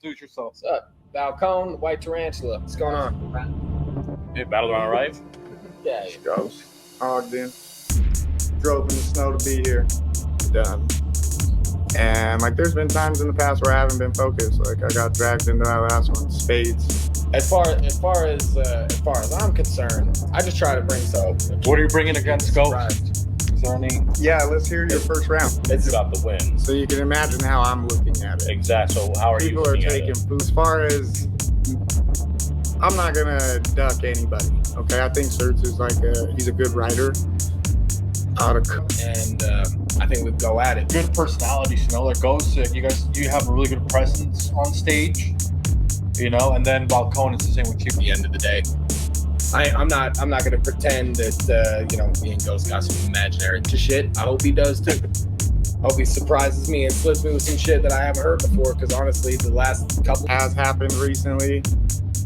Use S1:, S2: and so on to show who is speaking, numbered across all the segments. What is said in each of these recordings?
S1: introduce yourself.
S2: What's up? Valcone, the White Tarantula. What's going on?
S1: Hey, Battle Round arrived?
S2: Yeah.
S3: Goes. Hogged in. Drove in the snow to be here. Done. And like there's been times in the past where I haven't been focused. Like I got dragged into that last one. Spades.
S2: As far as I'm concerned, I just try to bring some.
S1: What are you bringing against Ghost? Is there any?
S3: Yeah, let's hear your first round.
S1: It's about the win.
S3: So you can imagine how I'm looking at it.
S1: Exactly. So how are
S3: People
S1: you
S3: are
S1: looking
S3: taking
S1: at it?
S3: as far as I'm not gonna duck anybody. Okay, I think Sertz is he's a good writer.
S2: And I think we'd go at it.
S1: Good personalities, you know. Like Ghost, you have a really good presence on stage, you know. And then Valcone, it's the same with you.
S2: At the end of the day, I'm not gonna pretend that me and Ghost got some imaginary shit. I hope he does too. I hope he surprises me and flips me with some shit that I haven't heard before. Because honestly, the last couple
S3: has happened recently.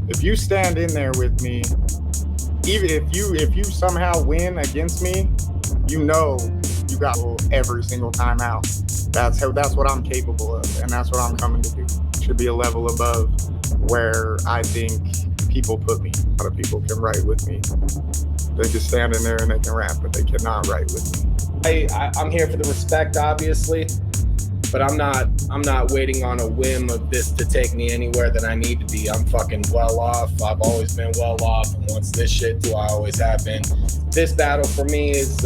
S3: If you stand in there with me, even if you somehow win against me, you know you got every single time out. That's what I'm capable of, and that's what I'm coming to do. Should be a level above where I think people put me. A lot of people can write with me. They can stand in there and they can rap, but they cannot write with me.
S2: I'm here for the respect, obviously, but I'm not waiting on a whim of this to take me anywhere that I need to be. I'm fucking well off. I've always been well off, and once this shit do, I always have been. This battle for me is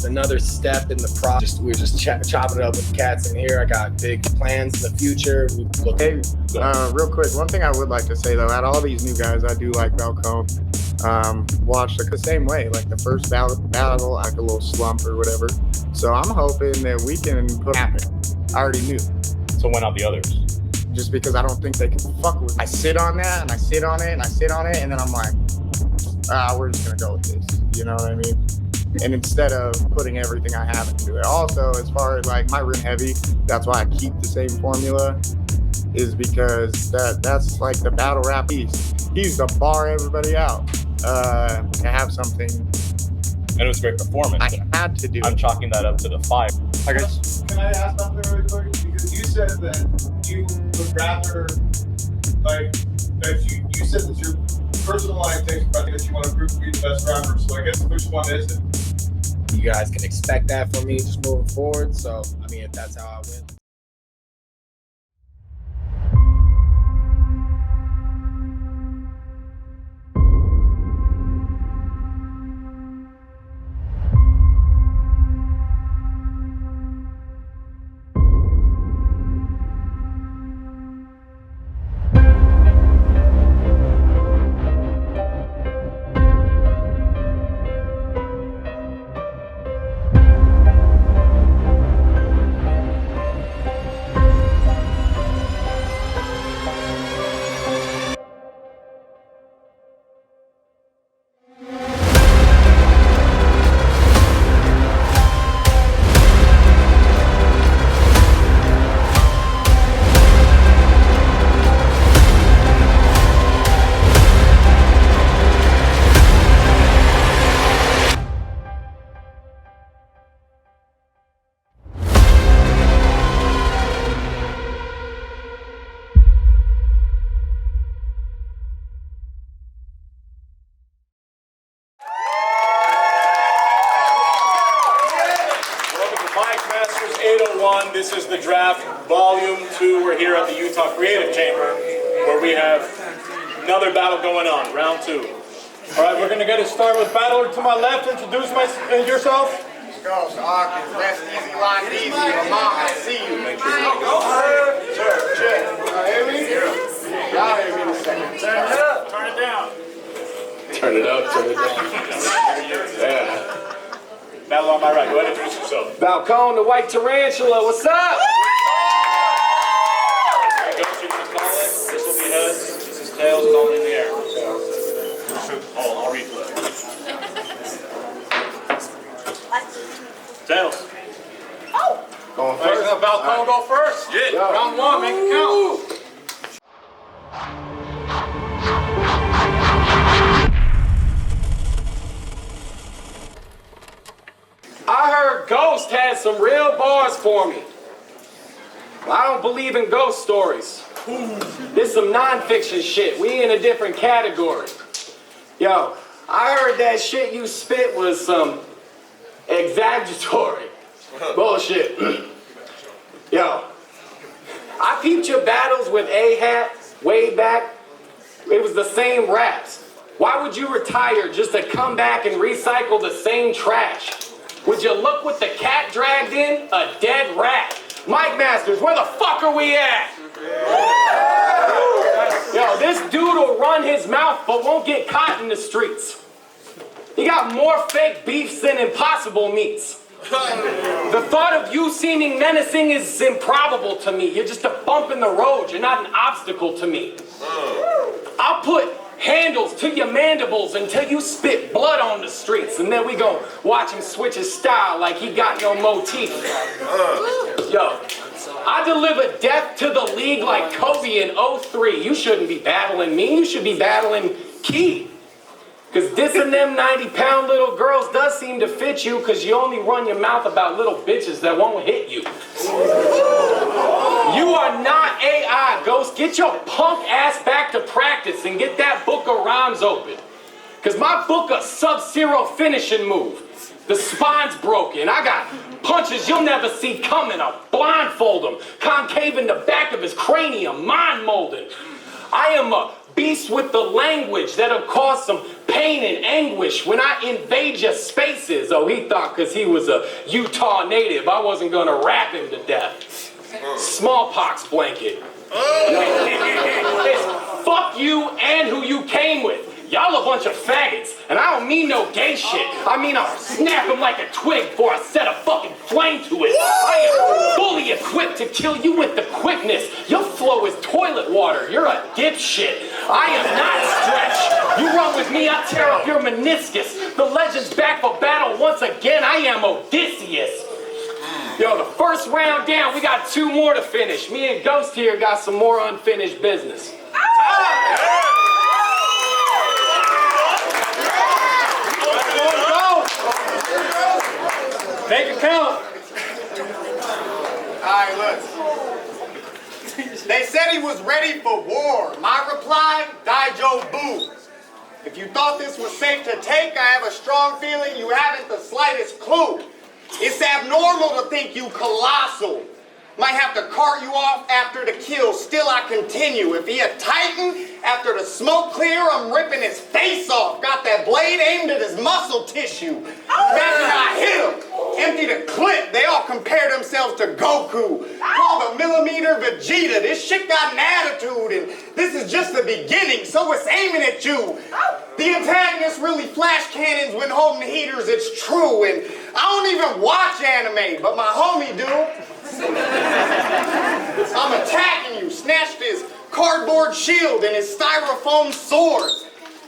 S2: another step in the process. We're just chopping it up with cats in here. I got big plans in the future.
S3: Hey, real quick, one thing I would like to say though, out of all these new guys, I do like Valcone. Watched the same way, like the first battle, like a little slump or whatever. So I'm hoping that we can put it happen. I already knew.
S1: So when out the others?
S3: Just because I don't think they can fuck with it. I sit on that and I sit on it and I sit on it and then I'm like, we're just gonna go with this. You know what I mean? And instead of putting everything I have into it. Also, as far as like my rim heavy, that's why I keep the same formula, is because that's like the battle rap piece. He's to bar everybody out. To have something.
S1: And it was a great performance.
S3: I had to do
S1: I'm
S3: it.
S1: chalking that up to the 5. I guess.
S4: Can I ask something really quick? Because you said that you would rather, like, that you said that your personal life takes precedence, that you want to prove to be the best rapper. So I guess which one is it?
S2: You guys can expect that from me just moving forward. So, I mean, if that's how I win.
S5: Micmasters 801. This is the draft, volume 2. We're here at the Utah Creative Chamber, where we have another battle going on, round 2. All right, we're gonna get it started with battler to my left. Introduce yourself.
S3: Let's go, Hawkins. Rest easy, line easy. Mom, I see you. Make sure you go. Check. Y'all hear me? Y'all hear me in a second.
S5: Turn it up. Turn it down.
S1: Turn it up, turn it down.
S5: Yeah. Battle on my right. Go ahead and introduce yourself.
S2: Valcone, the White Tarantula. What's up?
S5: Ghost, you're gonna call it. This will be heads. This is tails. It's all in the air. I'll read it. Tails.
S3: Going first.
S5: Valcone go first. Yeah. Round 1. Make it count.
S2: I heard Ghost had some real bars for me. I don't believe in ghost stories. This some non-fiction shit. We in a different category. Yo, I heard that shit you spit was some exaggeratory bullshit. Yo, I peeped your battles with A-Hat way back. It was the same raps. Why would you retire just to come back and recycle the same trash? Would you look what the cat dragged in? A dead rat. Micmasters, where the fuck are we at? Yo, this dude will run his mouth but won't get caught in the streets. He got more fake beefs than impossible meats. The thought of you seeming menacing is improbable to me. You're just a bump in the road. You're not an obstacle to me. I'll put handles to your mandibles until you spit blood on the streets, and then we gon' watch him switch his style like he got no motif. Yo, I deliver death to the league like Kobe in 03. You shouldn't be battling me, you should be battling Key. Cause dissing them 90-pound little girls does seem to fit you, cause you only run your mouth about little bitches that won't hit you. You are not AI, Ghost. Get your punk ass back to practice and get that book of rhymes open. Cause my book a sub-zero finishing move. The spine's broken. I got punches you'll never see coming. I'll blindfold him, concave in the back of his cranium, mind molding. I am a beast with the language that'll cause some pain and anguish when I invade your spaces. Oh, he thought because he was a Utah native, I wasn't gonna rap him to death. Smallpox blanket. It's fuck you and who you came with. Y'all a bunch of faggots, and I don't mean no gay shit. I mean I'll snap him like a twig before I set a fucking flame to it. I am fully equipped to kill you with the quickness. Your flow is toilet water. You're a dipshit. I am not Stretch. You run with me, I tear up your meniscus. The legend's back for battle once again. I am Odysseus. Yo, the first round down, we got 2 more to finish. Me and Ghost here got some more unfinished business.
S1: Make it count.
S3: Alright, look. They said he was ready for war. My reply, Daijo Boo. If you thought this was safe to take, I have a strong feeling you haven't the slightest clue. It's abnormal to think you colossal. Might have to cart you off after the kill, still I continue. If he a titan, after the smoke clear, I'm ripping his face off. Got that blade aimed at his muscle tissue. Imagine I hit him, empty the clip. They all compare themselves to Goku. Call the millimeter Vegeta. This shit got an attitude, and this is just the beginning, so it's aiming at you. The antagonists really flash cannons when holding heaters, it's true. And I don't even watch anime, but my homie do. I'm attacking you, snatched his cardboard shield and his styrofoam sword.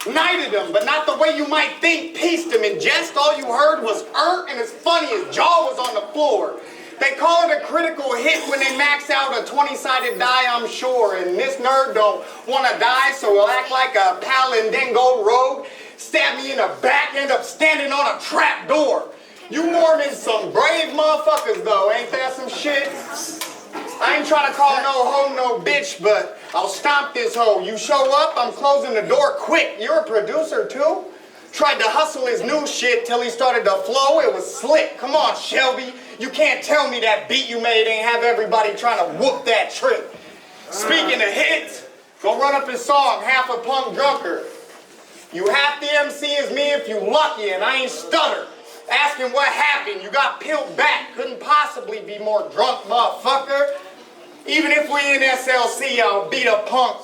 S3: Knighted him, but not the way you might think. Pieced him in jest, all you heard was and as funny his jaw was on the floor. They call it a critical hit when they max out a 20-sided die, I'm sure. And this nerd don't want to die, so he'll act like a Palandengo rogue. Stab me in the back, end up standing on a trap door. You Mormons some brave motherfuckers though, ain't that some shit? I ain't trying to call no hoe no bitch, but I'll stomp this hoe. You show up, I'm closing the door quick. You're a producer too? Tried to hustle his new shit till he started to flow, it was slick. Come on, Shelby, you can't tell me that beat you made ain't have everybody trying to whoop that trick. Speaking of hits, go run up his song, Half a Punk Drunker. You half the MC as me if you lucky, and I ain't stutter. Asking what happened, you got peeled back. Couldn't possibly be more drunk, motherfucker. Even if we in SLC, I'll beat a punk.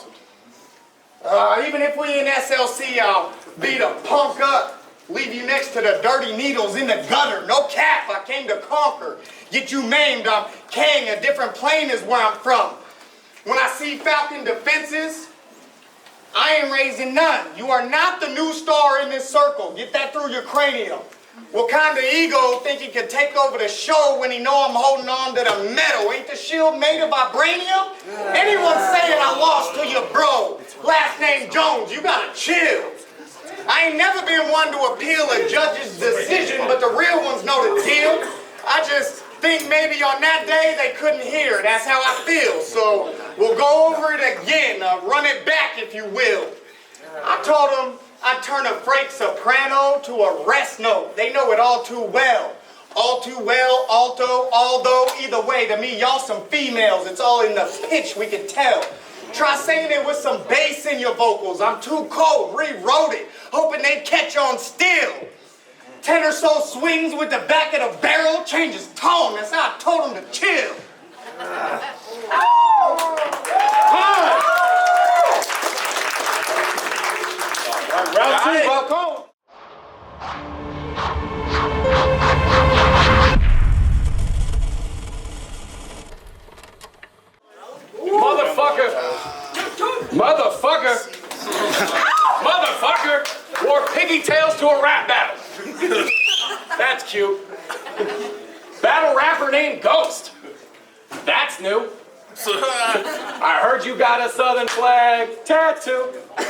S3: Even if we in SLC, I'll beat a punk up. Leave you next to the dirty needles in the gutter. No cap, I came to conquer. Get you maimed, I'm Kang, a different plane is where I'm from. When I see Falcon defenses, I ain't raising none. You are not the new star in this circle. Get that through your cranium. What kind of ego think he can take over the show when he know I'm holding on to the metal? Ain't the shield made of vibranium? Anyone saying I lost to your bro, last name Jones, you gotta chill. I ain't never been one to appeal a judge's decision, but the real ones know the deal. I just
S6: think maybe on that day they couldn't hear. That's how I feel. So we'll go over it again. Run it back, if you will. I told them I'd turn a freight soprano to a rest note. They know it all too well. All too well, alto, although, either way, to me, y'all some females. It's all in the pitch, we can tell. Try saying it with some bass in your vocals. I'm too cold, rewrote it, hoping they'd catch on still. Tenor so swings with the back of the barrel, changes tone. That's how I told him to chill.
S5: Round two, Valcone. Motherfucker wore piggy tails to a rap battle. That's cute. Battle rapper named Ghost. That's new. I heard you got a Southern flag tattoo. I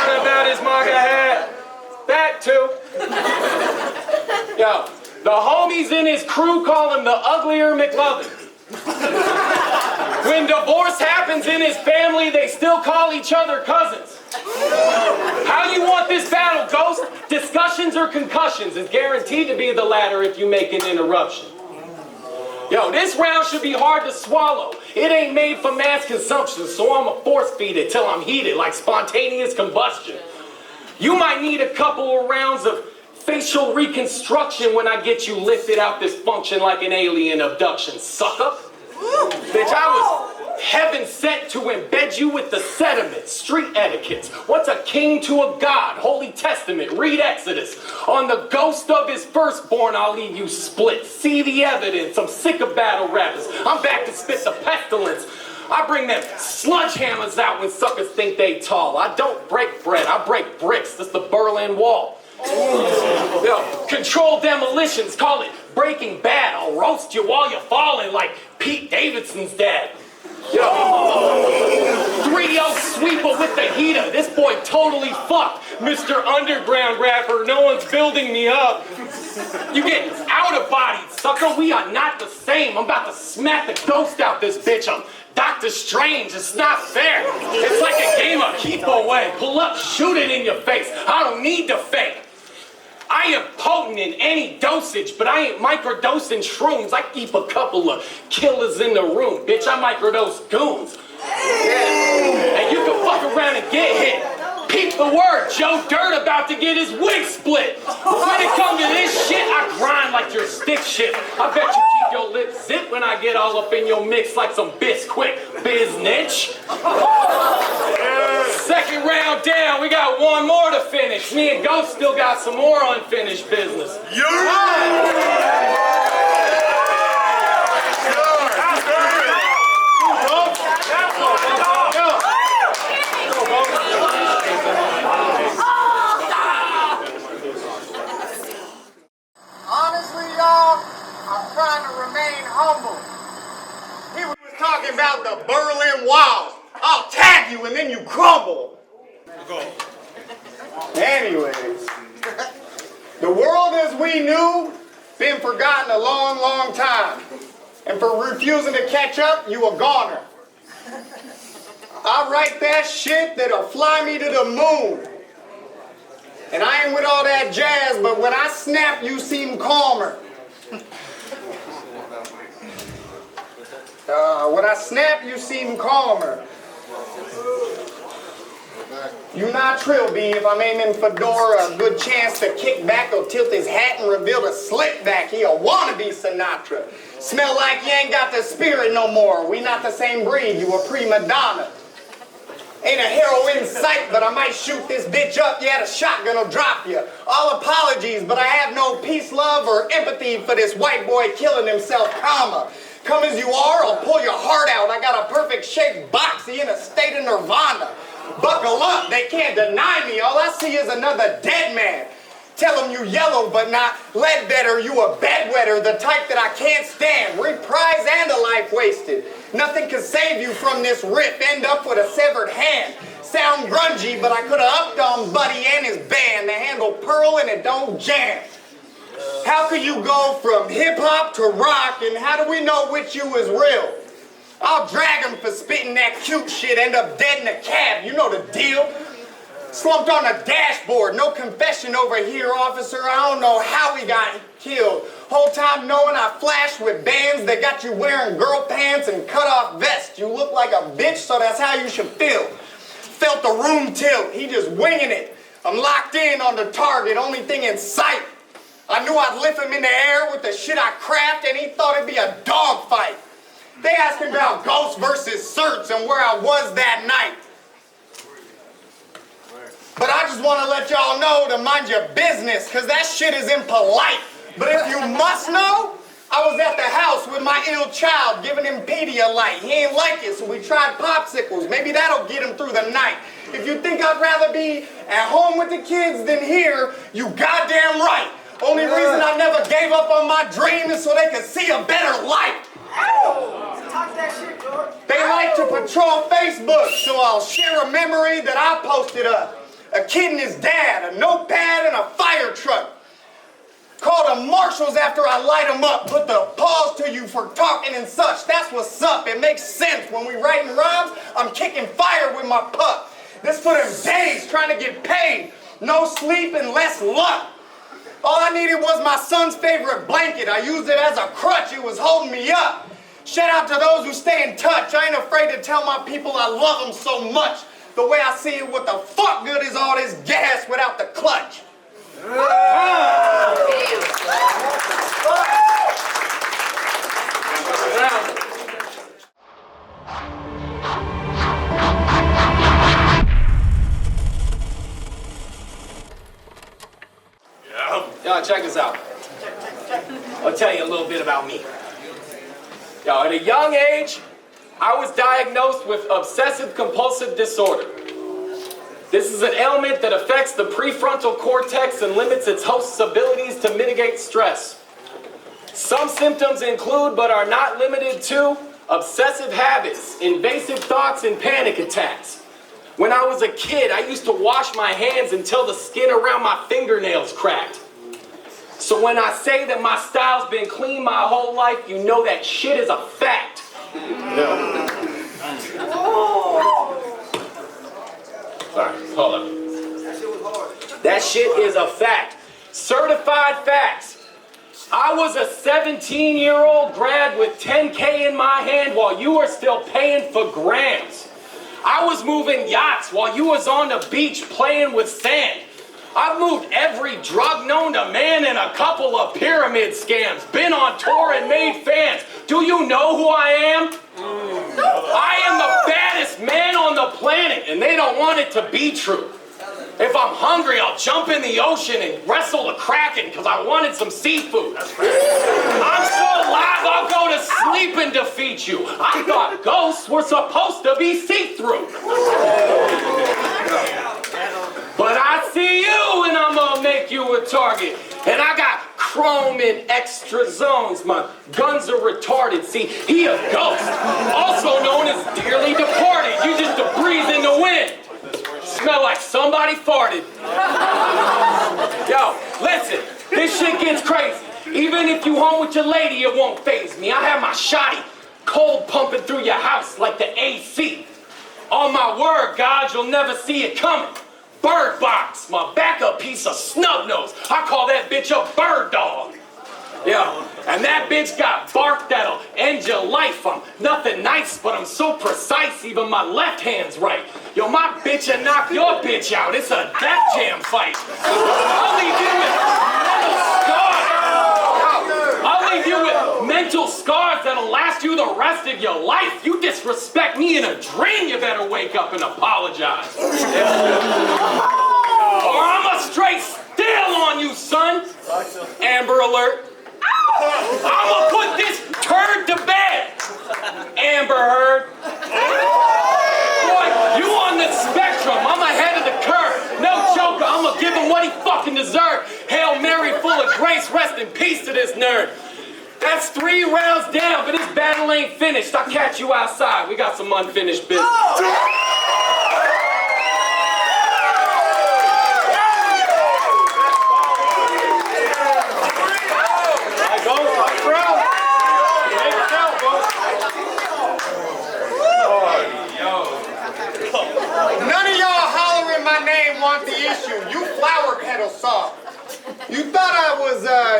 S5: heard about his MAGA hat. That too. Yo, the homies in his crew call him the uglier McLovin. When divorce happens in his family, they still call each other cousins. How you want this battle, Ghost? Discussions or concussions? It's guaranteed to be the latter if you make an interruption. Yo, this round should be hard to swallow. It ain't made for mass consumption, so I'ma force feed it till I'm heated like spontaneous combustion. You might need a couple of rounds of facial reconstruction when I get you lifted out this function like an alien abduction, sucker. Bitch, I was heaven sent to embed you with the sediment, street etiquettes. What's a king to a god? Holy Testament, read Exodus. On the ghost of his firstborn, I'll leave you split. See the evidence, I'm sick of battle rappers. I'm back to spit the pestilence. I bring them sludge hammers out when suckers think they tall. I don't break bread, I break bricks. That's the Berlin Wall. Yo, controlled demolitions, call it Breaking Bad. I'll roast you while you're falling like Pete Davidson's dad. Yo, 3-0 sweeper with the heater. This boy totally fucked. Mr. Underground rapper, no one's building me up. You get out of body, sucker. We are not the same. I'm about to smack the ghost out this bitch. I'm Doctor Strange. It's not fair. It's like a game of keep away. Pull up, shoot it in your face. I don't need to fake. I am potent in any dosage, but I ain't microdosing shrooms. I keep a couple of killers in the room. Bitch, I microdose goons. Yeah. And you can fuck around and get hit. Peep the word, Joe Dirt about to get his wig split. But when it comes to this shit, I grind like your stick shit. I bet you keep your lips zipped when I get all up in your mix like some Bisquick, biznitch. Second round down, we got one more to finish. Me and Ghost still got some more unfinished business.
S6: Honestly, y'all, I'm trying to remain humble. He was talking about the Berlin Wall. I'll tag you and then you crumble. Anyways, the world as we knew been forgotten a long, long time. And for refusing to catch up, you a goner. I write that shit that'll fly me to the moon. And I ain't with all that jazz, but when I snap, you seem calmer. When I snap, you seem calmer. You not Trilby if I'm aiming Fedora, a good chance to kick back or tilt his hat and reveal the slick back. He a wannabe Sinatra. Smell like you ain't got the spirit no more. We not the same breed, you a prima donna. Ain't a hero in sight, but I might shoot this bitch up. Yeah, the shotgun will drop you. All apologies, but I have no peace, love, or empathy for this white boy killing himself, comma. Come as you are, I'll pull your heart out. I got a perfect shaped boxy in a state of nirvana. Buckle up, they can't deny me. All I see is another dead man. Tell them you yellow, but not Ledbetter. You a bedwetter, the type that I can't stand. Reprise and a life wasted. Nothing can save you from this rip. End up with a severed hand. Sound grungy, but I could have upped on Buddy and his band. The handle pearl and it don't jam. How could you go from hip-hop to rock, and how do we know which you is real? I'll drag him for spitting that cute shit, end up dead in a cab, you know the deal. Slumped on the dashboard, no confession over here, officer. I don't know how he got killed. Whole time knowing I flashed with bands that got you wearing girl pants and cut-off vests. You look like a bitch, so that's how you should feel. Felt the room tilt, he just winging it. I'm locked in on the target, only thing in sight. I knew I'd lift him in the air with the shit I craft, and he thought it'd be a dog fight. They asking about ghosts versus certs and where I was that night. But I just want to let y'all know to mind your business, because that shit is impolite. But if you must know, I was at the house with my ill child giving him Pedialyte. He ain't like it, so we tried popsicles. Maybe that'll get him through the night. If you think I'd rather be at home with the kids than here, you goddamn right. Only reason I never gave up on my dream is so they could see a better life. They like to patrol Facebook, so I'll share a memory that I posted up. A kid and his dad, a notepad and a fire truck. Call the marshals after I light them up. Put the pause to you for talking and such. That's what's up. It makes sense. When we writing rhymes, I'm kicking fire with my pup. This for them days trying to get paid. No sleep and less luck. All I needed was my son's favorite blanket. I used it as a crutch. It was holding me up. Shout out to those who stay in touch. I ain't afraid to tell my people I love them so much. The way I see it, what the fuck good is all this gas without the clutch?
S7: Yo, check this out. I'll tell you a little bit about me. Yo, at a young age, I was diagnosed with obsessive-compulsive disorder. This is an ailment that affects the prefrontal cortex and limits its host's abilities to mitigate stress. Some symptoms include, but are not limited to, obsessive habits, invasive thoughts, and panic attacks. When I was a kid, I used to wash my hands until the skin around my fingernails cracked. So when I say that my style's been clean my whole life, you know that shit is a fact. Yeah. Sorry, hold up. That shit is a fact. Certified facts. I was a 17-year-old grad with $10K in my hand while you were still paying for grams. I was moving yachts while you was on the beach playing with sand. I've moved every drug known to man and a couple of pyramid scams. Been on tour and made fans. Do you know who I am? I am the baddest man on the planet, and they don't want it to be true. If I'm hungry, I'll jump in the ocean and wrestle a kraken because I wanted some seafood. I'm so alive, I'll go to sleep and defeat you. I thought ghosts were supposed to be see-through. But I see you and I'm gonna make you a target. And I got chrome in extra zones. My guns are retarded. See, he a ghost, also known as dearly departed. You just a breeze in the wind. Smell like somebody farted. Yo, listen, this shit gets crazy. Even if you home with your lady, it won't faze me. I have my shotty cold pumping through your house like the AC. On my word, God, you'll never see it coming. Bird box, my backup piece of snub nose. I call that bitch a bird dog. Yeah, and that bitch got bark that'll end your life. I'm nothing nice, but I'm so precise, even my left hand's right. Yo, my bitch will knock your bitch out. It's a death jam fight. I'll leave you with mental scars. I'll leave you with mental scars that'll last you the rest of your life. You disrespect me in a dream, you better wake up and apologize. Or I'm a straight steal on you, son. Amber alert. I'ma put this turd to bed, Amber Heard. Boy, you on the spectrum. I'm ahead of the curve. No joker, I'ma give him what he fucking deserved. Hail Mary full of grace, rest in peace to this nerd. That's 3 rounds down, but this battle ain't finished. I'll catch you outside. We got some unfinished business.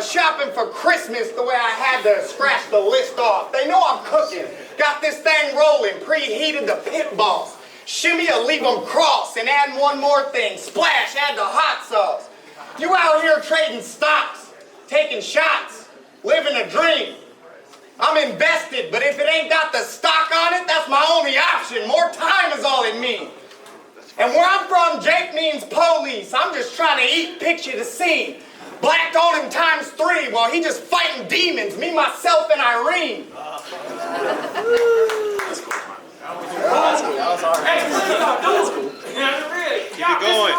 S6: shopping for Christmas the way I had to scratch the list off. They know I'm cooking. Got this thing rolling, preheated the pit boss. Shimmy or leave them cross and add one more thing. Splash, add the hot sauce. You out here trading stocks, taking shots, living a dream. I'm invested, but if it ain't got the stock on it, that's my only option. More time is all it means. And where I'm from, Jake means police. I'm just trying to eat, picture the scene. Blacked on him ×3 while he just fighting demons, me, myself, and Irene.
S7: That's cool. That was hard.
S5: Keep going.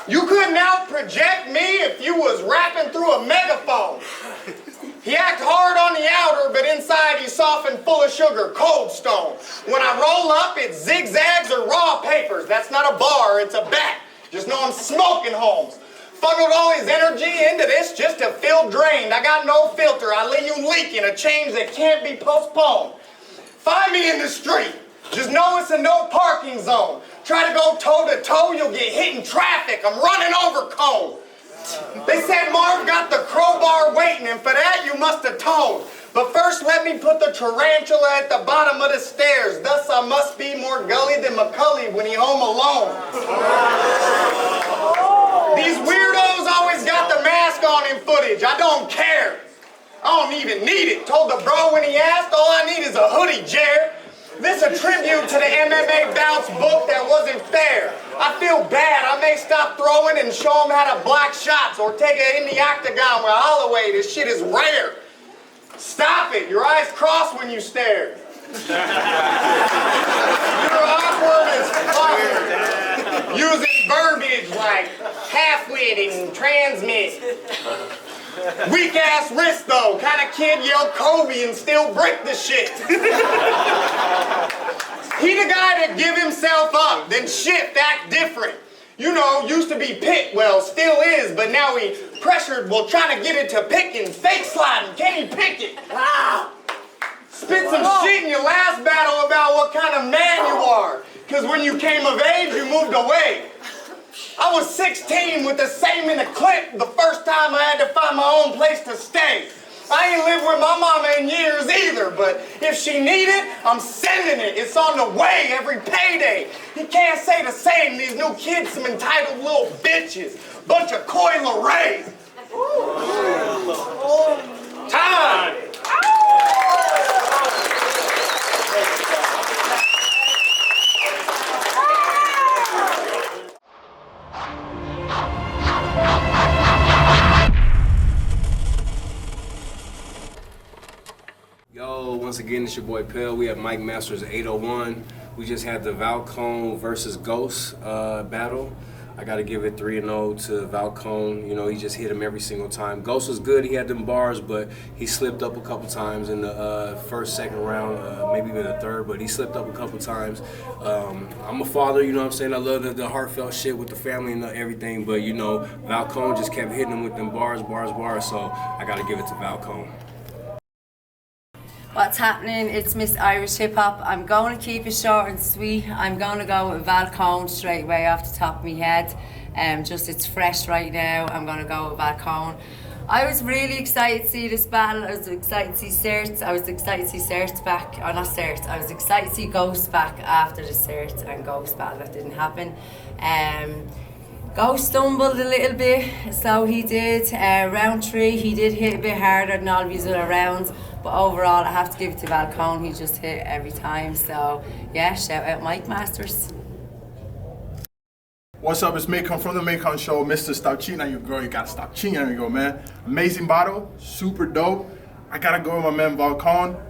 S6: You couldn't out-project me if you was rapping through a megaphone. He act hard on the outer, but inside he's soft and full of sugar, cold stone. When I roll up, it's zigzags or raw papers. That's not a bar, it's a bat. Just know I'm smoking Holmes. Funneled all his energy into this just to feel drained. I got no filter, I leave you leaking, a change that can't be postponed. Find me in the street. Just know it's a no parking zone. Try to go toe to toe, you'll get hit in traffic. I'm running over cone. They said Marv got the crowbar waiting, and for that you must atone. But first let me put the tarantula at the bottom of the stairs. Thus I must be more gully than Macaulay when he home alone. These weirdos always got the mask on in footage. I don't care. I don't even need it. Told the bro when he asked, all I need is a hoodie, Jared. This a tribute to the MMA bounce book that wasn't fair. I feel bad. I may stop throwing and show them how to block shots or take it in the octagon with Holloway. This shit is rare. Stop it. Your eyes cross when you stare. You're awkward as fuck. Using verbiage like half-wit and transmit. Weak ass wrist though, kind of kid yell Kobe and still break the shit. He the guy that give himself up, then shift, act different. You know, used to be Pitt, well, still is, but now he pressured while trying to get it to picking, fake sliding, can he pick it? Ah! Spit some shit in your last battle about what kind of man you are, cause when you came of age, you moved away. I was 16 with the same in the clip the first time I had to find my own place to stay. I ain't lived with my mama in years either, but if she need it, I'm sending it. It's on the way every payday. You can't say the same. These new kids some entitled little bitches. Bunch of Coy Lorraine. Time.
S8: Yo, once again, it's your boy Pell. We have micmasters 801. We just had the Valcone versus Ghost battle. I got to give it 3-0 to Valcone. You know, he just hit him every single time. Ghost was good. He had them bars, but he slipped up a couple times in the first, second round, maybe even the third, but he slipped up a couple times. I'm a father, you know what I'm saying? I love the heartfelt shit with the family and everything, but, you know, Valcone just kept hitting him with them bars, so I got to give it to Valcone.
S9: What's happening? It's Miss Irish Hip Hop. I'm going to keep it short and sweet. I'm going to go with Valcone straight away off the top of my head. Just it's fresh right now. I'm going to go with Valcone. I was really excited to see this battle. I was excited to see Certs. I was excited to see Certs back. Or not Certs. I was excited to see Ghost back after the Certs and Ghost battle. That didn't happen. Ghost stumbled a little bit, so he did. Round 3, he did hit a bit harder than all of his other rounds, but overall I have to give it to Valcone. He just hit every time, so yeah, shout out micmasters.
S10: What's up, it's Macon from the Macon Show. Mr. Stop Cheating on Your Girl, you gotta stop cheating on your girl, man. Amazing battle, super dope. I gotta go with my man Valcone.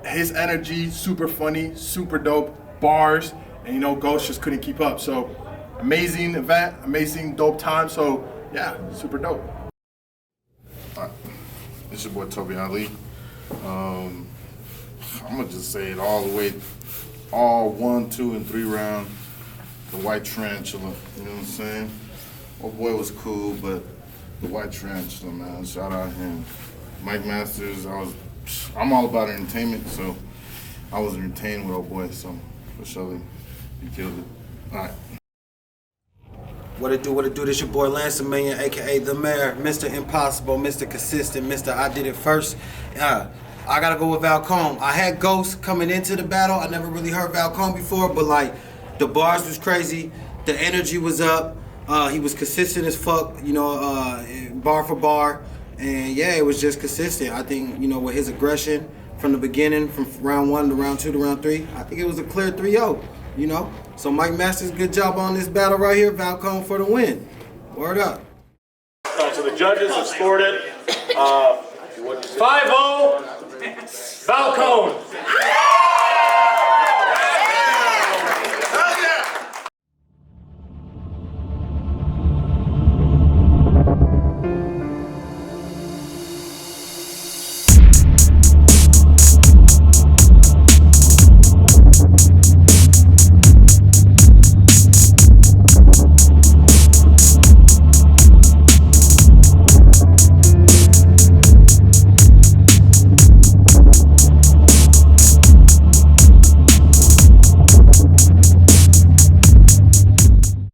S10: His energy, super funny, super dope, bars, and you know, Ghost just couldn't keep up, so amazing event, amazing dope time, so yeah, super dope.
S11: All right. It's your boy Toby Ali. I'm gonna just say it all the way, all 1, 2, and 3 round, the white tarantula, you know what I'm saying? My boy was cool, but the white tarantula, man, shout out him. micmasters, I'm all about entertainment, so I was entertained with old boy, so for sure, he killed it. All right.
S12: What it do, this your boy Lance Million, aka The Mayor, Mr. Impossible, Mr. Consistent, Mr. I Did It First. I gotta go with Valcone. I had Ghost coming into the battle. I never really heard Valcone before, but like, the bars was crazy, the energy was up, he was consistent as fuck, you know, bar for bar, and yeah, it was just consistent. I think, you know, with his aggression from the beginning, from round 1 to round 2 to round 3, I think it was a clear 3-0, you know? So Mike Masters, good job on this battle right here. Valcone for the win. Word up.
S5: All right, so the judges have scored it. 5-0, Valcone.